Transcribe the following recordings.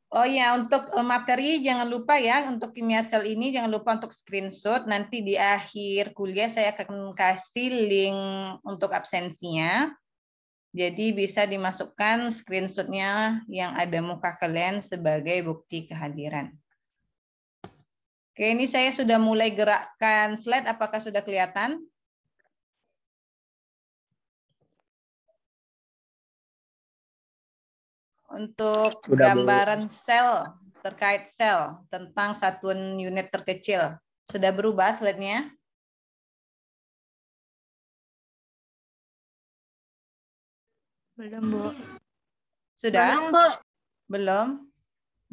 Oh ya, untuk materi jangan lupa ya, untuk kimia sel ini jangan lupa untuk screenshot. Nanti di akhir kuliah saya akan kasih link untuk absensinya. Jadi bisa dimasukkan screenshotnya yang ada muka kalian sebagai bukti kehadiran. Oke, ini saya sudah mulai gerakkan slide. Apakah sudah kelihatan? Untuk Sudah, Bu. gambaran sel, terkait sel, tentang satuan unit terkecil. Sudah berubah slide-nya? Belum, Bu. Sudah? Belum, Bu. Belum?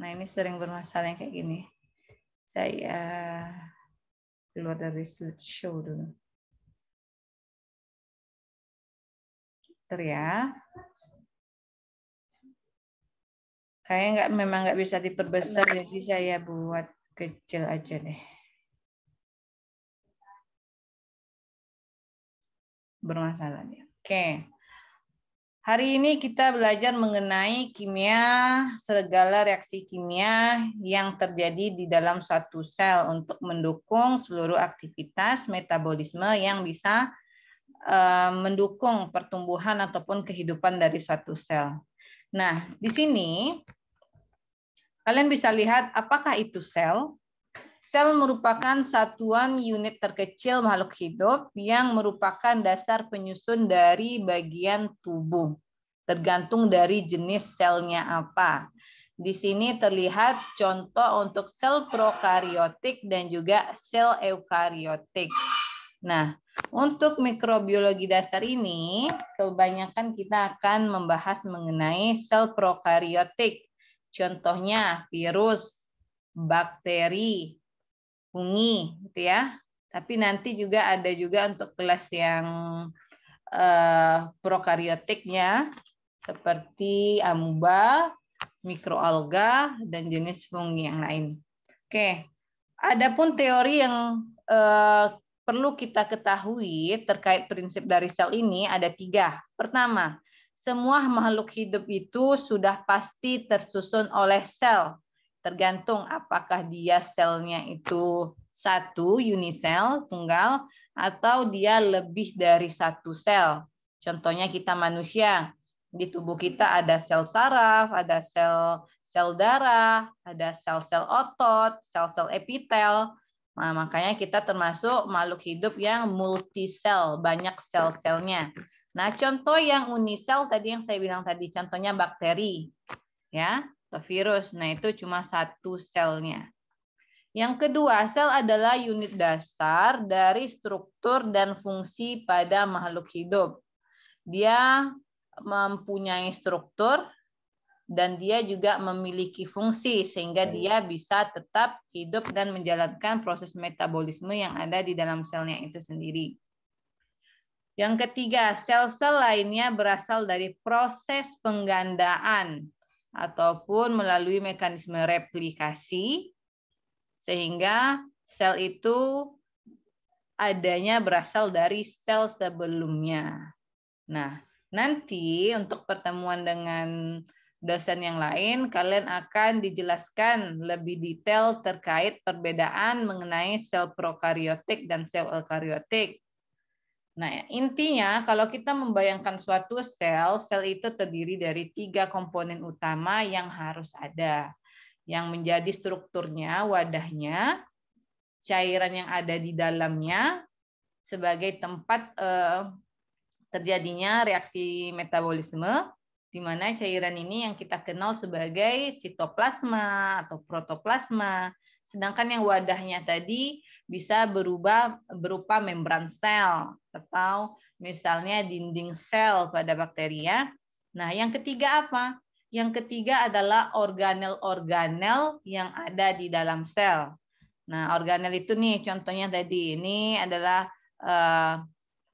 Nah, ini sering bermasalah yang kayak gini. Saya keluar dari slideshow dulu. Bentar ya. Kayaknya memang nggak bisa diperbesar, jadi saya buat kecil aja deh. Bermasalah nih. Oke. Hari ini kita belajar mengenai kimia, segala reaksi kimia yang terjadi di dalam suatu sel untuk mendukung seluruh aktivitas metabolisme yang bisa mendukung pertumbuhan ataupun kehidupan dari suatu sel. Nah, di sini kalian bisa lihat apakah itu sel. Sel merupakan satuan unit terkecil makhluk hidup yang merupakan dasar penyusun dari bagian tubuh. Tergantung dari jenis selnya apa. Di sini terlihat contoh untuk sel prokariotik dan juga sel eukariotik. Nah, untuk mikrobiologi dasar ini, kebanyakan kita akan membahas mengenai sel prokariotik. Contohnya virus, bakteri, fungi, gitu ya. Tapi nanti juga ada juga untuk kelas yang prokariotiknya, seperti amuba, mikroalga, dan jenis fungi yang lain. Oke, adapun teori yang perlu kita ketahui terkait prinsip dari sel ini ada 3. Pertama, semua makhluk hidup itu sudah pasti tersusun oleh sel. Tergantung apakah dia selnya itu satu, unisel, tunggal, atau dia lebih dari satu sel. Contohnya kita manusia. Di tubuh kita ada sel saraf, ada sel darah, ada sel-sel otot, sel-sel epitel. Nah, makanya kita termasuk makhluk hidup yang multisel, banyak sel-selnya. Nah, contoh yang unisel tadi yang saya bilang tadi, contohnya bakteri, ya, atau virus. Nah, itu cuma satu selnya. Yang kedua, sel adalah unit dasar dari struktur dan fungsi pada makhluk hidup. Dia mempunyai struktur dan dia juga memiliki fungsi sehingga dia bisa tetap hidup dan menjalankan proses metabolisme yang ada di dalam selnya itu sendiri. Yang ketiga, sel-sel lainnya berasal dari proses penggandaan ataupun melalui mekanisme replikasi sehingga sel itu adanya berasal dari sel sebelumnya. Nah, nanti untuk pertemuan dengan dosen yang lain, kalian akan dijelaskan lebih detail terkait perbedaan mengenai sel prokariotik dan sel eukariotik. Nah, intinya kalau kita membayangkan suatu sel, sel itu terdiri dari 3 komponen utama yang harus ada. Yang menjadi strukturnya, wadahnya, cairan yang ada di dalamnya, sebagai tempat terjadinya reaksi metabolisme, di mana cairan ini yang kita kenal sebagai sitoplasma atau protoplasma. Sedangkan yang wadahnya tadi bisa berubah berupa membran sel atau misalnya dinding sel pada bakteri ya. Nah, yang ketiga apa? Yang ketiga adalah organel-organel yang ada di dalam sel. Nah, organel itu nih contohnya tadi ini adalah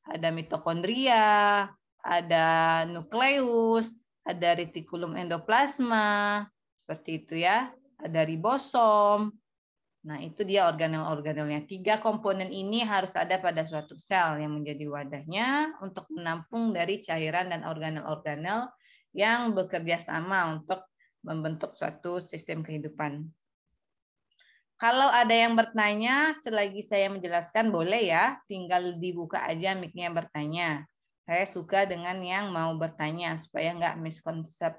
ada mitokondria, ada nukleus, ada retikulum endoplasma, seperti itu ya. Ada ribosom. Nah, itu dia organel-organelnya. 3 komponen ini harus ada pada suatu sel yang menjadi wadahnya untuk menampung dari cairan dan organel-organel yang bekerja sama untuk membentuk suatu sistem kehidupan. Kalau ada yang bertanya, selagi saya menjelaskan boleh ya, tinggal dibuka aja mic-nya bertanya. Saya suka dengan yang mau bertanya supaya nggak miskonsep.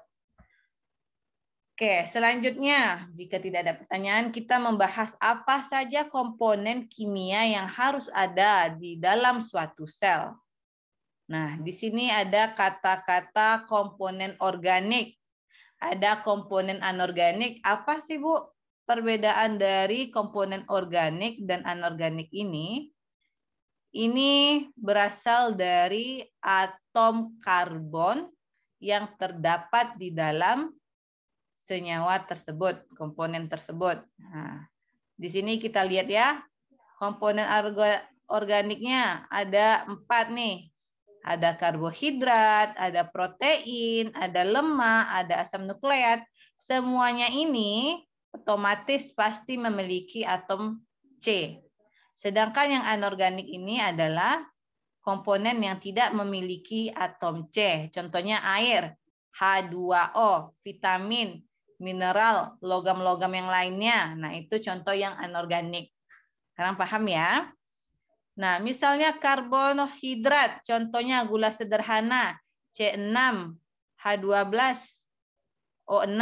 Oke, selanjutnya, jika tidak ada pertanyaan, kita membahas apa saja komponen kimia yang harus ada di dalam suatu sel. Nah, di sini ada kata-kata komponen organik, ada komponen anorganik. Apa sih, Bu, perbedaan dari komponen organik dan anorganik ini? Ini berasal dari atom karbon yang terdapat di dalam senyawa tersebut, komponen tersebut. Nah, di sini kita lihat ya, komponen organiknya ada 4 nih. Ada karbohidrat, ada protein, ada lemak, ada asam nukleat. Semuanya ini otomatis pasti memiliki atom C. Sedangkan yang anorganik ini adalah komponen yang tidak memiliki atom C. Contohnya air, H2O, vitamin, mineral, logam-logam yang lainnya. Nah, itu contoh yang anorganik. Sekarang paham ya? Nah, misalnya karbohidrat, contohnya gula sederhana, C6, H12, O6.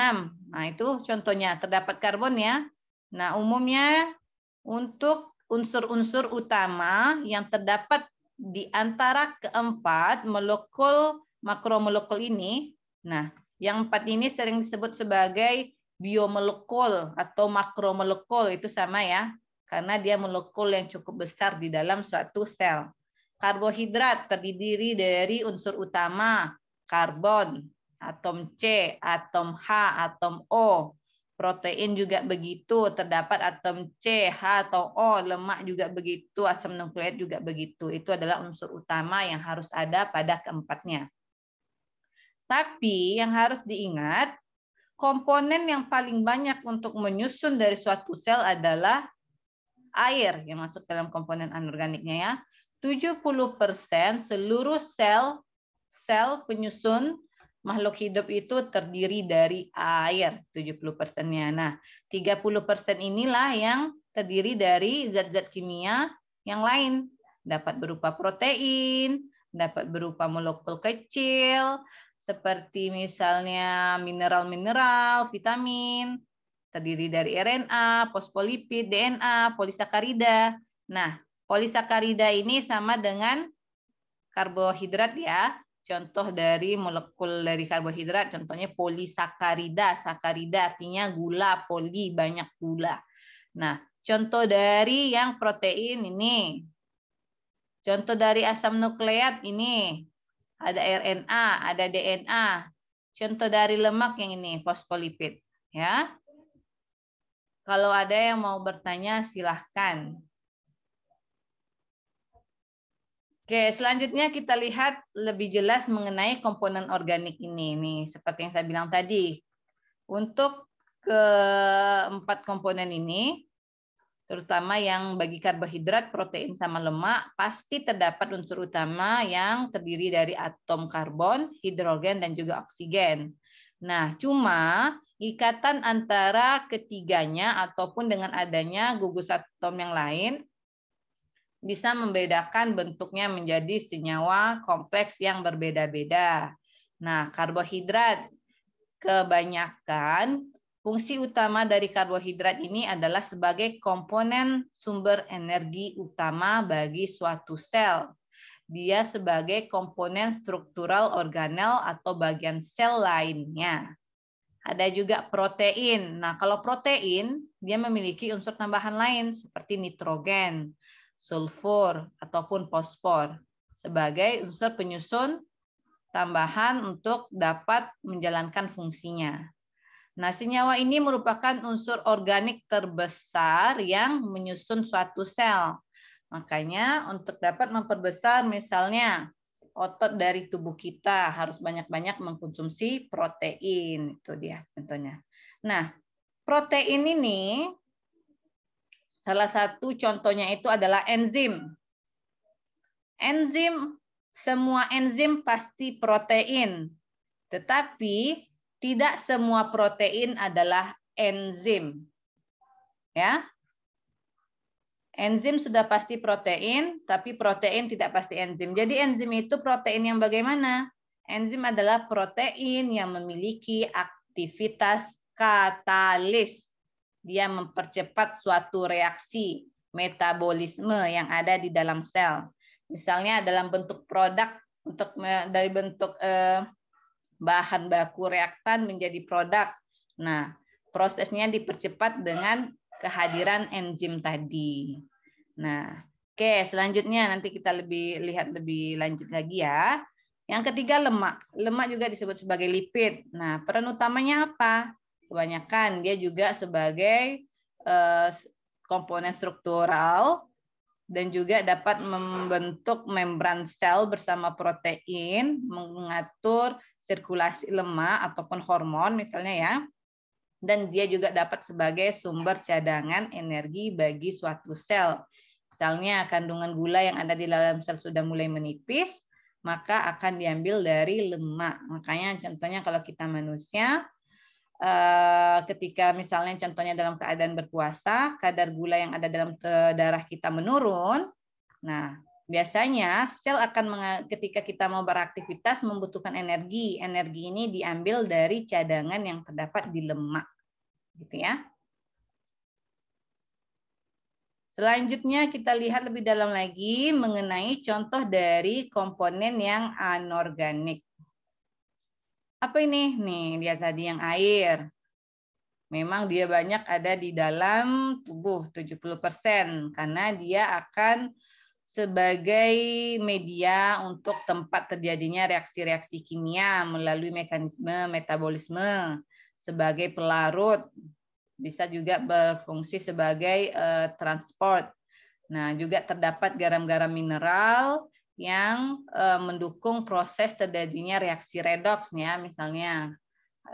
Nah, itu contohnya, terdapat karbon ya. Nah, umumnya untuk unsur-unsur utama yang terdapat di antara keempat molekul makromolekul ini. Nah, yang 4 ini sering disebut sebagai biomolekul atau makromolekul, itu sama ya. Karena dia molekul yang cukup besar di dalam suatu sel. Karbohidrat terdiri dari unsur utama, karbon, atom C, atom H, atom O. Protein juga begitu, terdapat atom C, H, atau O. Lemak juga begitu, asam nukleat juga begitu. Itu adalah unsur utama yang harus ada pada keempatnya. Tapi yang harus diingat, komponen yang paling banyak untuk menyusun dari suatu sel adalah air yang masuk dalam komponen anorganiknya ya. 70% seluruh sel penyusun makhluk hidup itu terdiri dari air, 70%-nya. Nah, 30% inilah yang terdiri dari zat-zat kimia yang lain. Dapat berupa protein, dapat berupa molekul kecil, seperti misalnya mineral-mineral, vitamin, terdiri dari RNA, fosfolipid, DNA, polisakarida. Nah, polisakarida ini sama dengan karbohidrat ya. Contoh dari molekul dari karbohidrat, contohnya polisakarida. Sakarida artinya gula, poli, banyak gula. Nah, contoh dari yang protein ini. Contoh dari asam nukleat ini. Ada RNA, ada DNA. Contoh dari lemak yang ini, fosfolipid. Ya. Kalau ada yang mau bertanya, silahkan. Oke, selanjutnya kita lihat lebih jelas mengenai komponen organik ini. Nih, seperti yang saya bilang tadi. Untuk keempat komponen ini, terutama yang bagi karbohidrat, protein, sama lemak, pasti terdapat unsur utama yang terdiri dari atom karbon, hidrogen, dan juga oksigen. Nah, cuma ikatan antara ketiganya ataupun dengan adanya gugus atom yang lain bisa membedakan bentuknya menjadi senyawa kompleks yang berbeda-beda. Nah, karbohidrat kebanyakan fungsi utama dari karbohidrat ini adalah sebagai komponen sumber energi utama bagi suatu sel. Dia sebagai komponen struktural organel atau bagian sel lainnya. Ada juga protein. Nah, kalau protein, dia memiliki unsur tambahan lain seperti nitrogen, sulfur, ataupun fosfor sebagai unsur penyusun tambahan untuk dapat menjalankan fungsinya. Nah, senyawa ini merupakan unsur organik terbesar yang menyusun suatu sel. Makanya untuk dapat memperbesar misalnya otot dari tubuh kita harus banyak-banyak mengkonsumsi protein. Itu dia contohnya. Nah, protein ini salah satu contohnya itu adalah enzim. Semua enzim pasti protein. Tetapi tidak semua protein adalah enzim. Ya. Enzim sudah pasti protein, tapi protein tidak pasti enzim. Jadi enzim itu protein yang bagaimana? Enzim adalah protein yang memiliki aktivitas katalis. Dia mempercepat suatu reaksi metabolisme yang ada di dalam sel. Misalnya dalam bentuk produk, dari bentuk bahan baku reaktan menjadi produk. Nah, prosesnya dipercepat dengan kehadiran enzim tadi. Nah, oke, selanjutnya nanti kita lihat lebih lanjut lagi ya. Yang ketiga, lemak. Lemak juga disebut sebagai lipid. Nah, peran utamanya apa? Kebanyakan dia juga sebagai komponen struktural dan juga dapat membentuk membran sel bersama protein, mengatur sirkulasi lemak ataupun hormon misalnya ya. Dan dia juga dapat sebagai sumber cadangan energi bagi suatu sel. Misalnya kandungan gula yang ada di dalam sel sudah mulai menipis, maka akan diambil dari lemak. Makanya contohnya kalau kita manusia, ketika misalnya contohnya dalam keadaan berpuasa, kadar gula yang ada dalam darah kita menurun. Nah, biasanya sel akan ketika kita mau beraktivitas membutuhkan energi. Energi ini diambil dari cadangan yang terdapat di lemak. Gitu ya. Selanjutnya kita lihat lebih dalam lagi mengenai contoh dari komponen yang anorganik. Apa ini? Nih, lihat tadi yang air. Memang dia banyak ada di dalam tubuh, 70%, karena dia akan sebagai media untuk tempat terjadinya reaksi-reaksi kimia melalui mekanisme metabolisme, sebagai pelarut, bisa juga berfungsi sebagai transport. Nah, juga terdapat garam-garam mineral yang mendukung proses terjadinya reaksi redoks ya, misalnya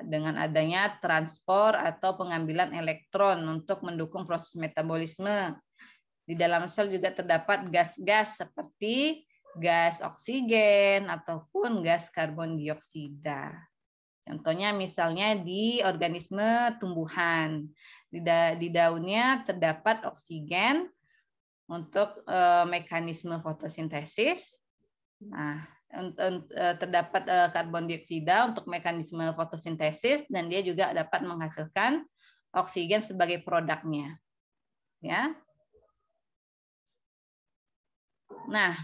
dengan adanya transport atau pengambilan elektron untuk mendukung proses metabolisme. Di dalam sel juga terdapat gas-gas seperti gas oksigen ataupun gas karbon dioksida. Contohnya misalnya di organisme tumbuhan. Di daunnya terdapat oksigen untuk mekanisme fotosintesis. Nah, terdapat karbon dioksida untuk mekanisme fotosintesis dan dia juga dapat menghasilkan oksigen sebagai produknya. Ya. Nah,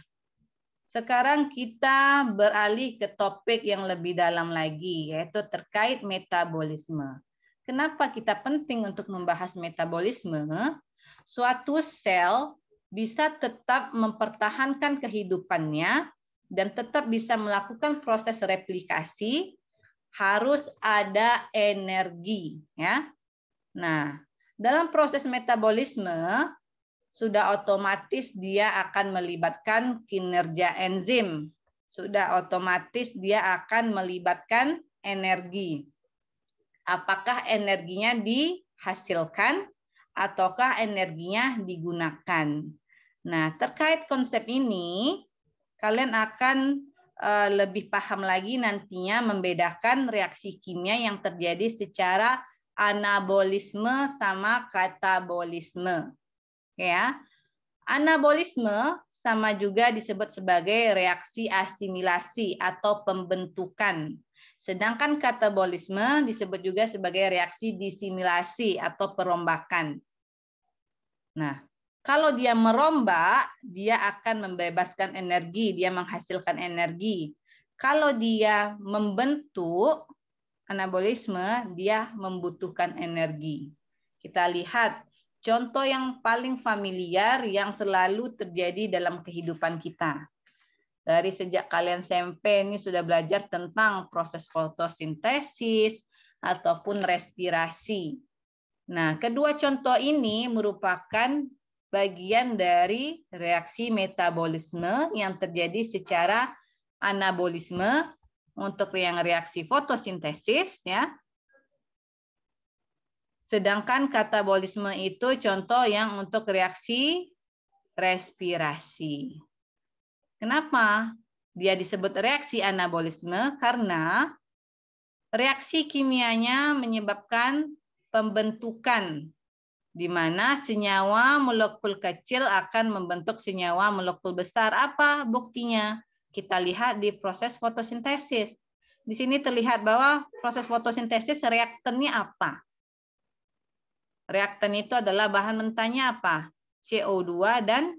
sekarang kita beralih ke topik yang lebih dalam lagi, yaitu terkait metabolisme. Kenapa kita penting untuk membahas metabolisme? Suatu sel bisa tetap mempertahankan kehidupannya dan tetap bisa melakukan proses replikasi, harus ada energi. Ya. Nah, dalam proses metabolisme, sudah otomatis dia akan melibatkan kinerja enzim. Sudah otomatis dia akan melibatkan energi. Apakah energinya dihasilkan ataukah energinya digunakan? Nah, terkait konsep ini, kalian akan lebih paham lagi nantinya membedakan reaksi kimia yang terjadi secara anabolisme sama katabolisme. Ya, anabolisme sama juga disebut sebagai reaksi asimilasi atau pembentukan. Sedangkan katabolisme disebut juga sebagai reaksi disimilasi atau perombakan. Nah, kalau dia merombak, dia akan membebaskan energi, dia menghasilkan energi. Kalau dia membentuk, anabolisme, dia membutuhkan energi. Kita lihat contoh yang paling familiar yang selalu terjadi dalam kehidupan kita. Dari sejak kalian SMP ini sudah belajar tentang proses fotosintesis ataupun respirasi. Nah, kedua contoh ini merupakan bagian dari reaksi metabolisme yang terjadi secara anabolisme untuk yang reaksi fotosintesis ya. Sedangkan katabolisme itu contoh yang untuk reaksi respirasi. Kenapa dia disebut reaksi anabolisme? Karena reaksi kimianya menyebabkan pembentukan di mana senyawa molekul kecil akan membentuk senyawa molekul besar. Apa buktinya? Kita lihat di proses fotosintesis. Di sini terlihat bahwa proses fotosintesis reaktannya apa? Reaktan itu adalah bahan mentahnya apa? CO2 dan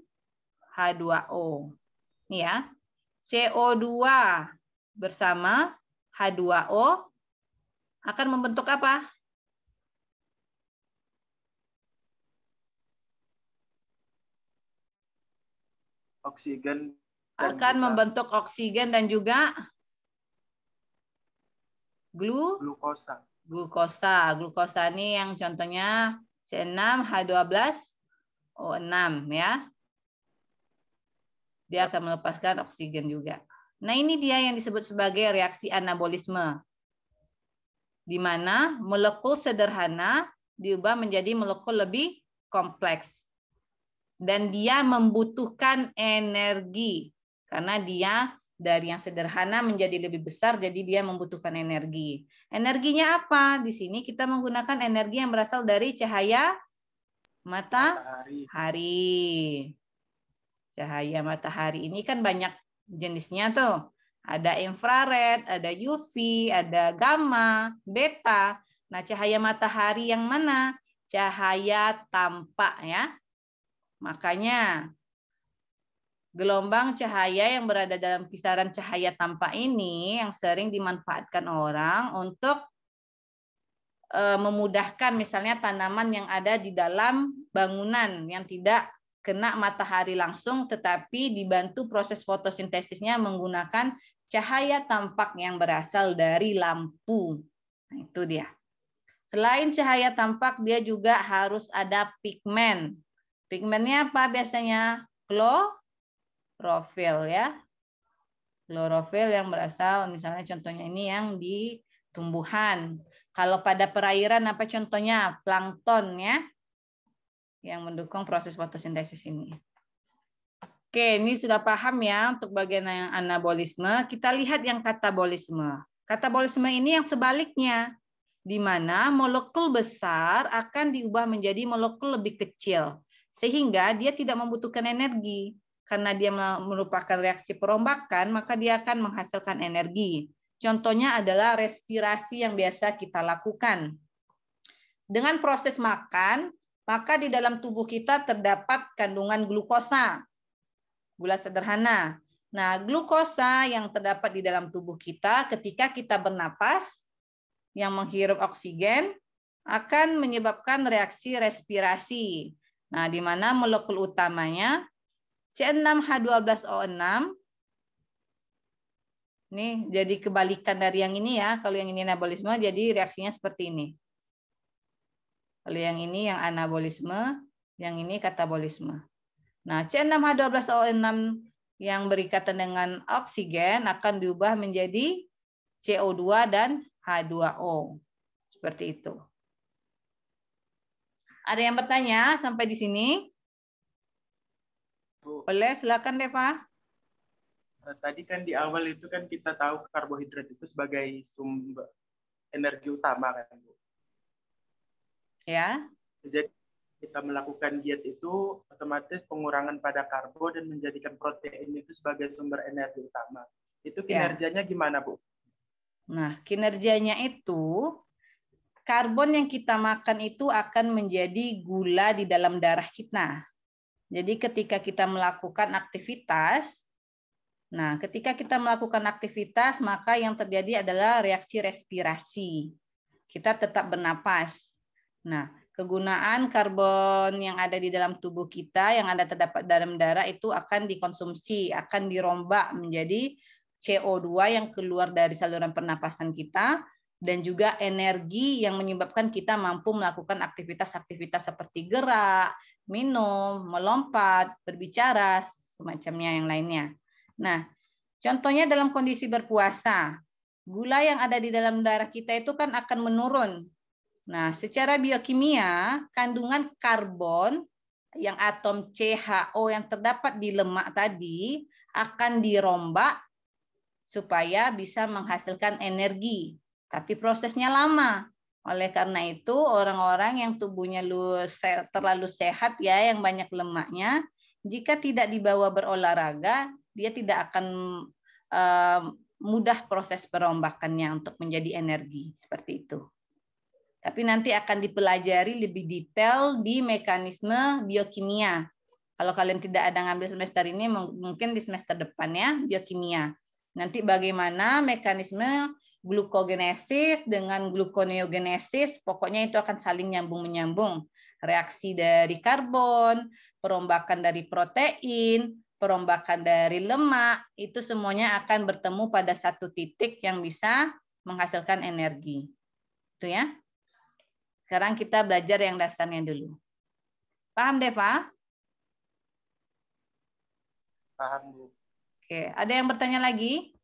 H2O. Ini ya. CO2 bersama H2O akan membentuk apa? Oksigen. Akan membentuk oksigen dan juga glukosa. Glukosa ini yang contohnya C6H12O6 ya. Dia akan melepaskan oksigen juga. Nah, ini dia yang disebut sebagai reaksi anabolisme. Di mana molekul sederhana diubah menjadi molekul lebih kompleks. Dan dia membutuhkan energi. Karena dia dari yang sederhana menjadi lebih besar, jadi dia membutuhkan energi. Energinya apa? Di sini kita menggunakan energi yang berasal dari cahaya matahari. Cahaya matahari ini kan banyak jenisnya tuh. Ada infrared, ada UV, ada gamma, beta. Nah, cahaya matahari yang mana? Cahaya tampak ya. Makanya gelombang cahaya yang berada dalam kisaran cahaya tampak ini yang sering dimanfaatkan orang untuk memudahkan misalnya tanaman yang ada di dalam bangunan yang tidak kena matahari langsung tetapi dibantu proses fotosintesisnya menggunakan cahaya tampak yang berasal dari lampu. Nah, itu dia. Selain cahaya tampak dia juga harus ada pigmen. Pigmennya apa biasanya? Klorofil ya. Klorofil yang berasal misalnya contohnya ini yang di tumbuhan. Kalau pada perairan apa contohnya? Plankton ya. Yang mendukung proses fotosintesis ini. Oke, ini sudah paham ya untuk bagian yang anabolisme. Kita lihat yang katabolisme. Katabolisme ini yang sebaliknya. Di mana molekul besar akan diubah menjadi molekul lebih kecil. Sehingga dia tidak membutuhkan energi. Karena dia merupakan reaksi perombakan, maka dia akan menghasilkan energi. Contohnya adalah respirasi yang biasa kita lakukan. Dengan proses makan, maka di dalam tubuh kita terdapat kandungan glukosa, gula sederhana. Nah, glukosa yang terdapat di dalam tubuh kita ketika kita bernapas, yang menghirup oksigen, akan menyebabkan reaksi respirasi. Nah, di mana molekul utamanya C6H12O6 ini jadi kebalikan dari yang ini ya. Kalau yang ini anabolisme jadi reaksinya seperti ini. Kalau yang ini yang anabolisme, yang ini katabolisme. Nah, C6H12O6 yang berikatan dengan oksigen akan diubah menjadi CO2 dan H2O. Seperti itu. Ada yang bertanya sampai di sini? Boleh, silakan Deva. Tadi kan di awal itu kan kita tahu karbohidrat itu sebagai sumber energi utama kan, Bu. Ya. Jadi kita melakukan diet itu otomatis pengurangan pada karbo dan menjadikan protein itu sebagai sumber energi utama. Itu kinerjanya gimana, Bu? Nah, kinerjanya itu karbon yang kita makan itu akan menjadi gula di dalam darah kita. Jadi ketika kita melakukan aktivitas, maka yang terjadi adalah reaksi respirasi. Kita tetap bernapas. Nah, kegunaan karbon yang ada di dalam tubuh kita, yang ada terdapat dalam darah itu akan dikonsumsi, akan dirombak menjadi CO2 yang keluar dari saluran pernapasan kita, dan juga energi yang menyebabkan kita mampu melakukan aktivitas-aktivitas seperti gerak, minum, melompat, berbicara, semacamnya yang lainnya. Nah, contohnya dalam kondisi berpuasa, gula yang ada di dalam darah kita itu kan akan menurun. Nah, secara biokimia, kandungan karbon yang atom CHO yang terdapat di lemak tadi akan dirombak supaya bisa menghasilkan energi. Tapi prosesnya lama. Oleh karena itu, orang-orang yang tubuhnya terlalu sehat ya, yang banyak lemaknya, jika tidak dibawa berolahraga, dia tidak akan mudah proses perombakannya untuk menjadi energi. Seperti itu. Tapi nanti akan dipelajari lebih detail di mekanisme biokimia. Kalau kalian tidak ada ngambil semester ini, mungkin di semester depan ya, biokimia. Nanti bagaimana mekanisme glukogenesis dengan gluconeogenesis, pokoknya itu akan saling nyambung-menyambung. Reaksi dari karbon, perombakan dari protein, perombakan dari lemak, itu semuanya akan bertemu pada satu titik yang bisa menghasilkan energi. Itu ya. Sekarang kita belajar yang dasarnya dulu. Paham, Deva? Paham, Bu. Oke, ada yang bertanya lagi?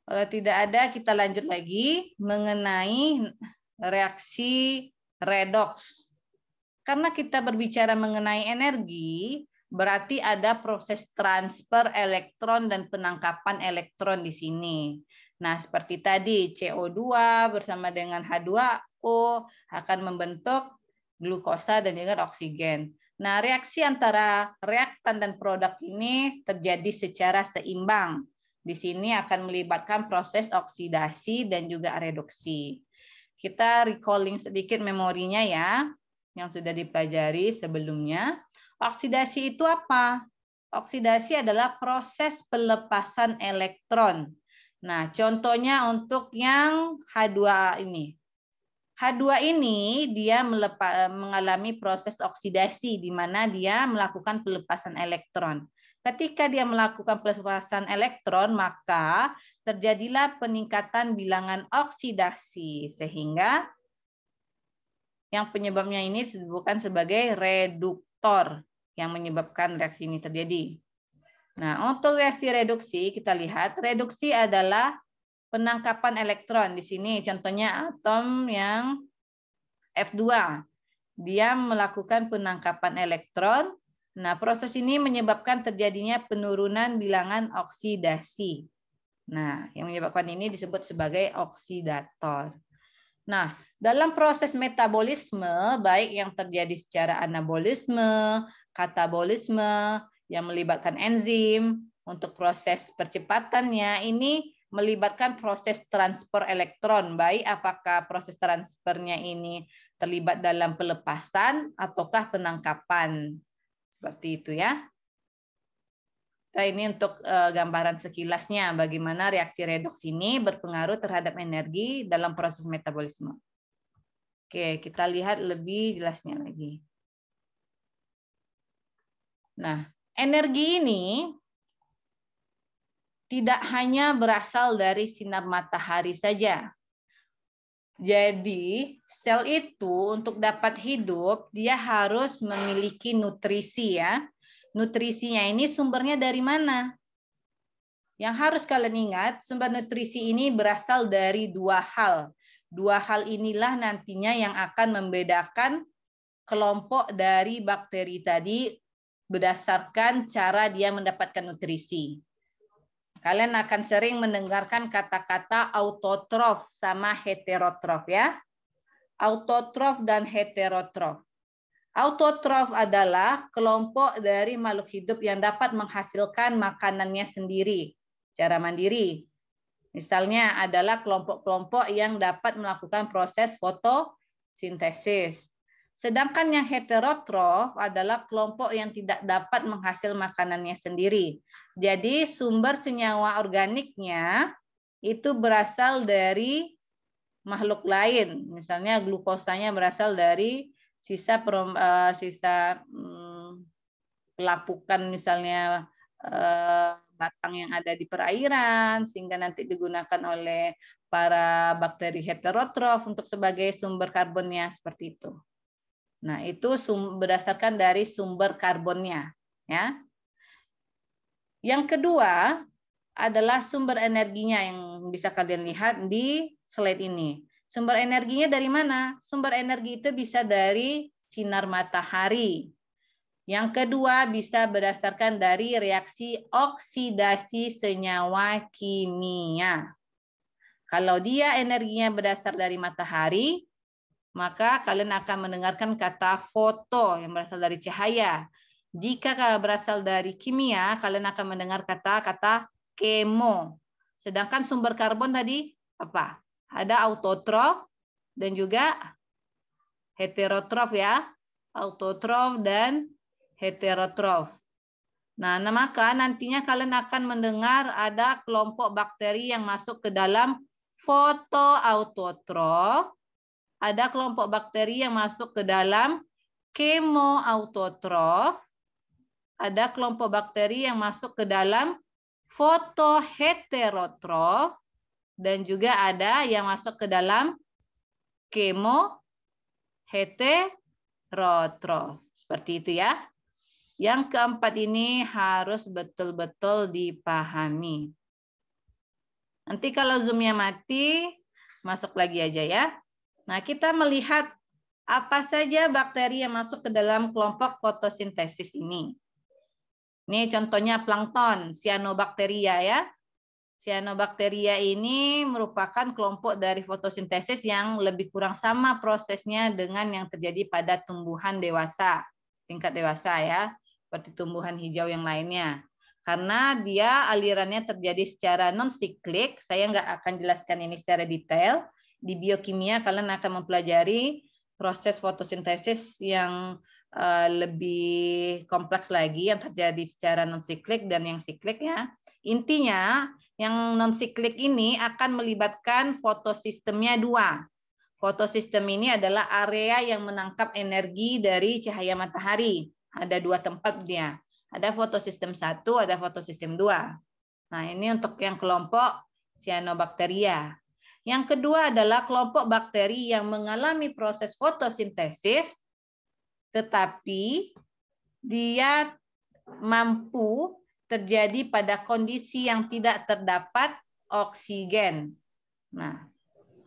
Kalau tidak ada, kita lanjut lagi mengenai reaksi redoks. Karena kita berbicara mengenai energi, berarti ada proses transfer elektron dan penangkapan elektron di sini. Nah, seperti tadi, CO2 bersama dengan H2O akan membentuk glukosa dan juga oksigen. Nah, reaksi antara reaktan dan produk ini terjadi secara seimbang. Di sini akan melibatkan proses oksidasi dan juga reduksi. Kita recalling sedikit memorinya ya, yang sudah dipelajari sebelumnya. Oksidasi itu apa? Oksidasi adalah proses pelepasan elektron. Nah, contohnya untuk yang H2 ini. H2 ini dia mengalami proses oksidasi di mana dia melakukan pelepasan elektron. Ketika dia melakukan pelepasan elektron, maka terjadilah peningkatan bilangan oksidasi sehingga yang penyebabnya ini disebutkan sebagai reduktor yang menyebabkan reaksi ini terjadi. Nah, untuk reaksi reduksi kita lihat reduksi adalah penangkapan elektron. Di sini contohnya atom yang F2. Dia melakukan penangkapan elektron. Nah, proses ini menyebabkan terjadinya penurunan bilangan oksidasi. Nah, yang menyebabkan ini disebut sebagai oksidator. Nah, dalam proses metabolisme, baik yang terjadi secara anabolisme, katabolisme, yang melibatkan enzim, untuk proses percepatannya, ini melibatkan proses transfer elektron, baik apakah proses transfernya ini terlibat dalam pelepasan ataukah penangkapan. Seperti itu ya. Nah, ini untuk gambaran sekilasnya bagaimana reaksi redoks ini berpengaruh terhadap energi dalam proses metabolisme. Oke, kita lihat lebih jelasnya lagi. Nah, energi ini tidak hanya berasal dari sinar matahari saja. Jadi, sel itu untuk dapat hidup, dia harus memiliki nutrisi ya. Nutrisinya ini sumbernya dari mana? Yang harus kalian ingat, sumber nutrisi ini berasal dari dua hal. Dua hal inilah nantinya yang akan membedakan kelompok dari bakteri tadi berdasarkan cara dia mendapatkan nutrisi. Kalian akan sering mendengarkan kata-kata autotrof sama heterotrof ya. Autotrof dan heterotrof. Autotrof adalah kelompok dari makhluk hidup yang dapat menghasilkan makanannya sendiri secara mandiri. Misalnya adalah kelompok-kelompok yang dapat melakukan proses fotosintesis. Sedangkan yang heterotrof adalah kelompok yang tidak dapat menghasil makanannya sendiri. Jadi sumber senyawa organiknya itu berasal dari makhluk lain. Misalnya glukosanya berasal dari sisa pelapukan misalnya batang yang ada di perairan sehingga nanti digunakan oleh para bakteri heterotrof untuk sebagai sumber karbonnya seperti itu. Nah, itu berdasarkan dari sumber karbonnya, ya. Yang kedua adalah sumber energinya yang bisa kalian lihat di slide ini. Sumber energinya dari mana? Sumber energi itu bisa dari sinar matahari. Yang kedua bisa berdasarkan dari reaksi oksidasi senyawa kimia. Kalau dia energinya berasal dari matahari, maka kalian akan mendengarkan kata foto yang berasal dari cahaya. Jika berasal dari kimia, kalian akan mendengar kata-kata kemo. Sedangkan sumber karbon tadi apa? Ada autotrof dan juga heterotrof ya. Autotrof dan heterotrof. Nah, maka nantinya kalian akan mendengar ada kelompok bakteri yang masuk ke dalam fotoautotrof. Ada kelompok bakteri yang masuk ke dalam kemoautotrof. Ada kelompok bakteri yang masuk ke dalam fotoheterotrof. Dan juga ada yang masuk ke dalam kemoheterotrof. Seperti itu ya. Yang keempat ini harus betul-betul dipahami. Nanti kalau Zoom-nya mati, masuk lagi aja ya. Nah, kita melihat apa saja bakteri yang masuk ke dalam kelompok fotosintesis ini. Ini contohnya plankton, cyanobacteria ya. Cyanobacteria ini merupakan kelompok dari fotosintesis yang lebih kurang sama prosesnya dengan yang terjadi pada tumbuhan dewasa, tingkat dewasa ya, seperti tumbuhan hijau yang lainnya. Karena dia alirannya terjadi secara non-siklik, saya nggak akan jelaskan ini secara detail. Di biokimia kalian akan mempelajari proses fotosintesis yang lebih kompleks lagi yang terjadi secara non-siklik dan yang siklik ya. Intinya yang non-siklik ini akan melibatkan fotosistemnya dua. Fotosistem ini adalah area yang menangkap energi dari cahaya matahari. Ada dua tempat dia. Ada fotosistem 1, ada fotosistem 2. Nah, ini untuk yang kelompok cyanobacteria. Yang kedua adalah kelompok bakteri yang mengalami proses fotosintesis, tetapi dia mampu terjadi pada kondisi yang tidak terdapat oksigen. Nah,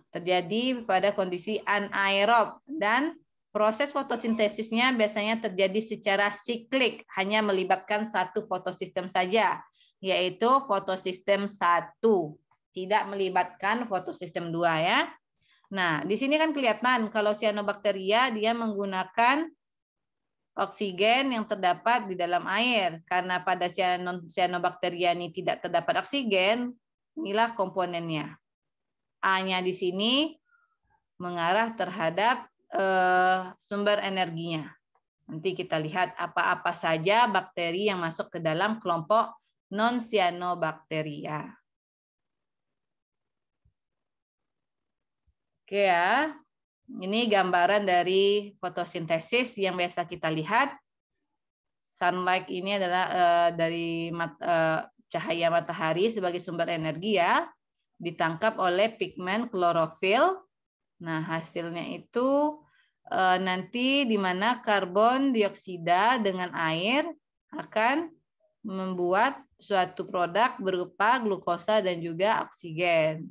terjadi pada kondisi anaerob dan proses fotosintesisnya biasanya terjadi secara siklik, hanya melibatkan satu fotosistem saja, yaitu fotosistem 1, tidak melibatkan fotosistem 2 ya. Nah, di sini kan kelihatan kalau cyanobacteria dia menggunakan oksigen yang terdapat di dalam air. Karena pada cyanobacteria ini tidak terdapat oksigen, inilah komponennya. A-nya di sini mengarah terhadap sumber energinya. Nanti kita lihat apa-apa saja bakteri yang masuk ke dalam kelompok non-cyanobacteria. Oke ya. Ini gambaran dari fotosintesis yang biasa kita lihat. Sunlight ini adalah dari cahaya matahari sebagai sumber energi ya. Ditangkap oleh pigmen klorofil. Nah, hasilnya itu nanti di mana karbon dioksida dengan air akan membuat suatu produk berupa glukosa dan juga oksigen.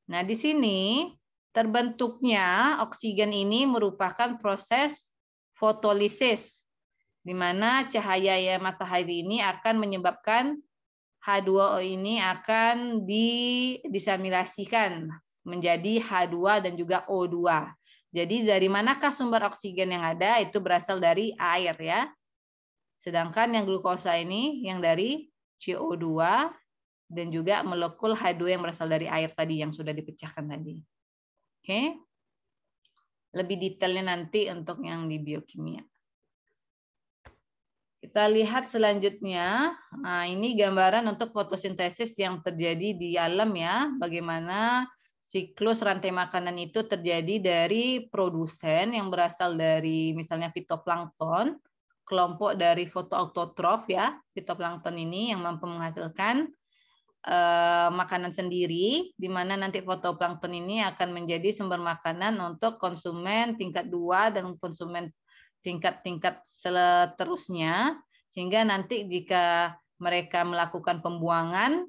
Nah, di sini terbentuknya oksigen ini merupakan proses fotolisis, di mana cahaya matahari ini akan menyebabkan H2O ini akan disamilasikan menjadi H2 dan juga O2. Jadi dari manakah sumber oksigen yang ada? Itu berasal dari air ya. Sedangkan yang glukosa ini yang dari CO2 dan juga molekul H2 yang berasal dari air tadi yang sudah dipecahkan tadi. Oke. Lebih detailnya nanti untuk yang di biokimia. Kita lihat selanjutnya. Nah, ini gambaran untuk fotosintesis yang terjadi di alam ya. Bagaimana siklus rantai makanan itu terjadi dari produsen yang berasal dari misalnya fitoplankton, kelompok dari fotoautotrof ya. Fitoplankton ini yang mampu menghasilkan makanan sendiri, di mana nanti fotoplankton ini akan menjadi sumber makanan untuk konsumen tingkat 2 dan konsumen tingkat-tingkat seterusnya, sehingga nanti jika mereka melakukan pembuangan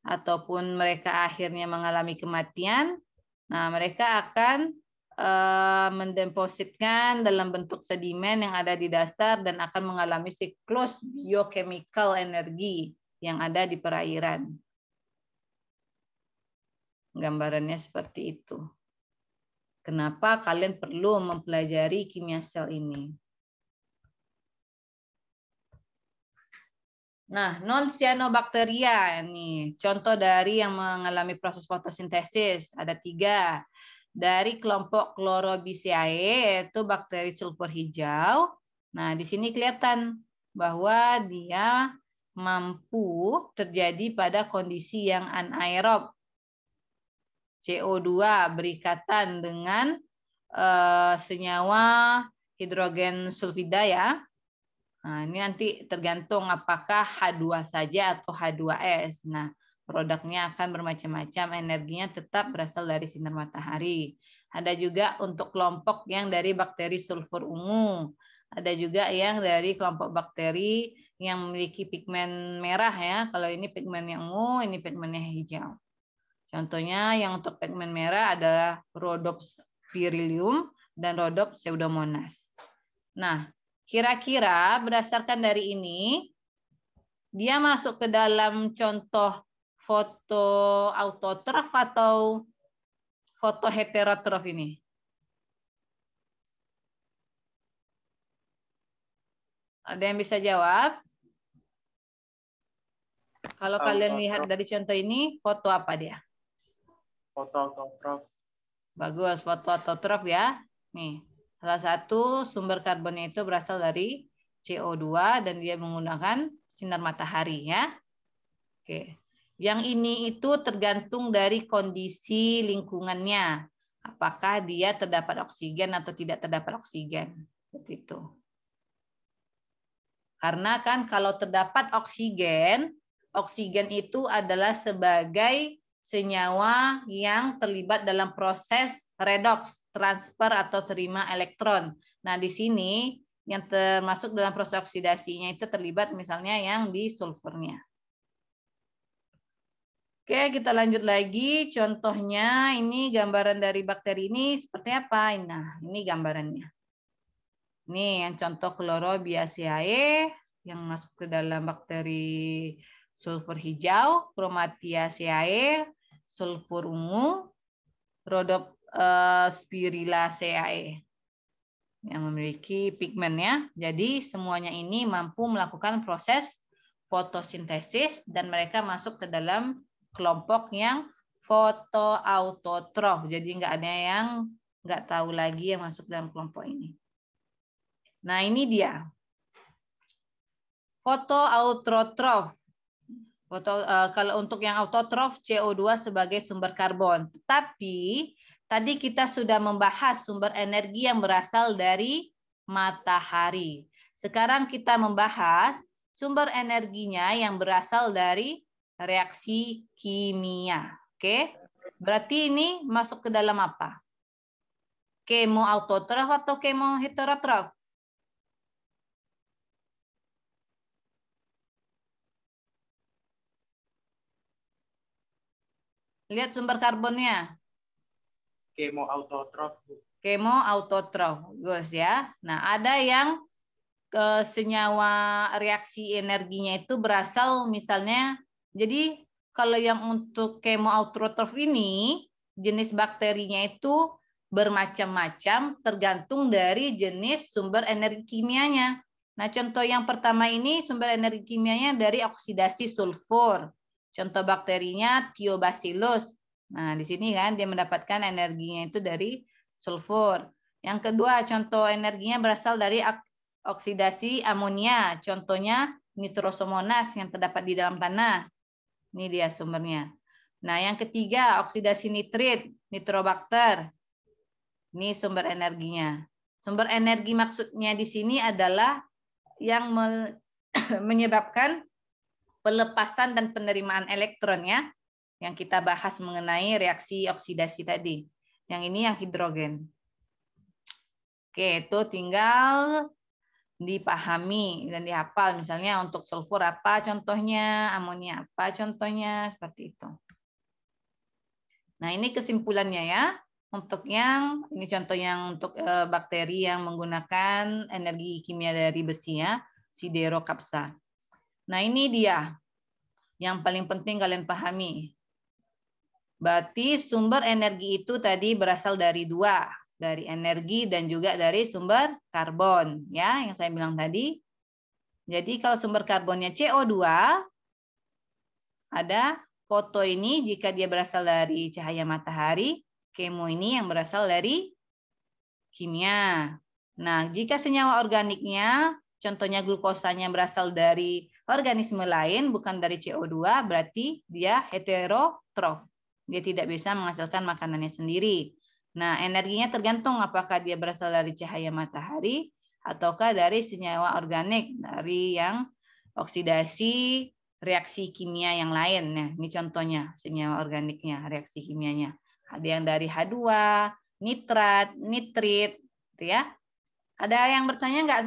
ataupun mereka akhirnya mengalami kematian, nah mereka akan mendepositkan dalam bentuk sedimen yang ada di dasar dan akan mengalami siklus biochemical energi yang ada di perairan. Gambarannya seperti itu. Kenapa kalian perlu mempelajari kimia sel ini? Nah, non-cyanobacteria ini contoh dari yang mengalami proses fotosintesis. Ada 3. Dari kelompok Chlorobiceae, yaitu bakteri sulfur hijau. Nah, di sini kelihatan bahwa dia mampu terjadi pada kondisi yang anaerob. CO2 berikatan dengan senyawa hidrogen sulfida ya. Nah, ini nanti tergantung apakah H2 saja atau H2S. Nah, produknya akan bermacam-macam, energinya tetap berasal dari sinar matahari. Ada juga untuk kelompok yang dari bakteri sulfur ungu. Ada juga yang dari kelompok bakteri yang memiliki pigmen merah ya. Kalau ini pigmennya ungu, ini pigmennya hijau. Contohnya yang untuk pigmen merah adalah Rhodopsirilium dan Rhodopseudomonas. Nah, kira-kira berdasarkan dari ini, dia masuk ke dalam contoh foto autotrof atau foto heterotrof ini? Ada yang bisa jawab? Kalau kalian lihat dari contoh ini, foto apa dia? Foto autotrof. Bagus, foto autotrof ya. Nih, salah satu sumber karbonnya itu berasal dari CO2 dan dia menggunakan sinar matahari ya. Oke. Yang ini itu tergantung dari kondisi lingkungannya. Apakah dia terdapat oksigen atau tidak terdapat oksigen. Seperti itu. Karena kan kalau terdapat oksigen, oksigen itu adalah sebagai senyawa yang terlibat dalam proses redoks, transfer atau terima elektron. Nah, di sini yang termasuk dalam proses oksidasinya itu terlibat misalnya yang di sulfurnya. Oke, kita lanjut lagi. Contohnya ini gambaran dari bakteri ini seperti apa? Nah, ini gambarannya. Ini yang contoh Chlorobiaceae yang masuk ke dalam bakteri sulfur hijau, Chromatiaceae, sulfur ungu, Rhodopsirillaceae yang memiliki pigmennya. Jadi semuanya ini mampu melakukan proses fotosintesis dan mereka masuk ke dalam kelompok yang fotoautotrof. Jadi nggak ada yang nggak tahu lagi yang masuk dalam kelompok ini. Nah, ini dia. Fotoautotrof. Kalau untuk yang autotrof, CO2 sebagai sumber karbon. Tapi tadi kita sudah membahas sumber energi yang berasal dari matahari. Sekarang kita membahas sumber energinya yang berasal dari reaksi kimia. Oke? Berarti ini masuk ke dalam apa? Kemoautotrof atau kemoheterotrof? Lihat sumber karbonnya. Kemoautotrof. Kemoautotrof, bagus ya. Nah, ada yang senyawa reaksi energinya itu berasal misalnya, jadi kalau yang untuk kemoautotrof ini, jenis bakterinya itu bermacam-macam tergantung dari jenis sumber energi kimianya. Nah, contoh yang pertama ini sumber energi kimianya dari oksidasi sulfur. Contoh bakterinya Thiobacillus. Nah, di sini kan dia mendapatkan energinya itu dari sulfur. Yang kedua, contoh energinya berasal dari oksidasi amonia. Contohnya Nitrosomonas yang terdapat di dalam tanah. Ini dia sumbernya. Nah, yang ketiga, oksidasi nitrit, Nitrobacter. Ini sumber energinya. Sumber energi maksudnya di sini adalah yang menyebabkan pelepasan dan penerimaan elektron ya. Yang kita bahas mengenai reaksi oksidasi tadi. Yang ini yang hidrogen. Oke, itu tinggal dipahami dan dihafal. Misalnya untuk sulfur apa contohnya, amonia apa contohnya, seperti itu. Nah, ini kesimpulannya ya. Untuk ini contoh yang untuk bakteri yang menggunakan energi kimia dari besi ya, siderokapsa. Nah, ini dia yang paling penting kalian pahami. Berarti sumber energi itu tadi berasal dari dua, dari energi dan juga dari sumber karbon ya, yang saya bilang tadi. Jadi kalau sumber karbonnya CO2, ada foto ini jika dia berasal dari cahaya matahari, kemo ini yang berasal dari kimia. Nah, jika senyawa organiknya, contohnya glukosanya berasal dari organisme lain, bukan dari CO2, berarti dia heterotrof. Dia tidak bisa menghasilkan makanannya sendiri. Nah, energinya tergantung apakah dia berasal dari cahaya matahari, ataukah dari senyawa organik, dari yang oksidasi, reaksi kimia yang lain. Nah, ini contohnya senyawa organiknya, reaksi kimianya. Ada yang dari H2, nitrat, nitrit, gitu ya. Ada yang bertanya nggak?